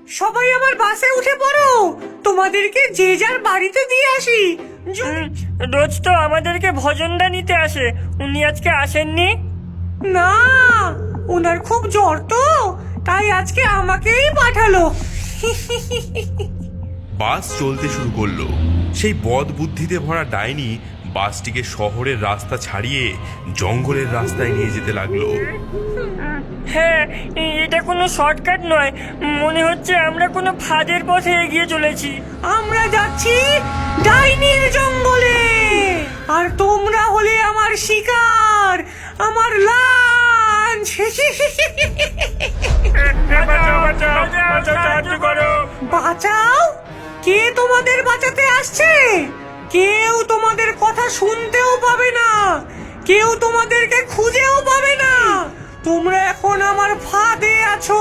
সবাই আমার বাসে উঠে পড়ো, তোমাদেরকে যে যার বাড়িতে দিয়ে আসি। রোজ তো আমাদেরকে ভজনটা নিতে আসে, উনি আজকে আসেননি। না, ওনার খুব জ্বর তো, তাই আজকে আমাকেই পাঠালো। বাস চলতে শুরু করলো। সেই বদ বুদ্ধিতে ভরা ডাইনি বাসটিকে শহরের রাস্তা ছাড়িয়ে জঙ্গলের রাস্তায় নিয়ে যেতে লাগলো। হ্যাঁ, এটা কোনো শর্টকাট নয়, মনে হচ্ছে আমরা কোনো ফাঁদের পথে এগিয়ে চলেছি। আমরা যাচ্ছি ডাইনির জঙ্গলে, আর তোমরা হলে আমার শিকার, আমার লাঞ্চ। বাঁচাও? কে তোমাদের বাঁচাতে আসছে? কেউ তোমাদের কথা শুনতেও পাবে না, কেউ তোমাদেরকে খুঁজেও পাবে না। তোমরা এখন আমার ফাঁদে আছো।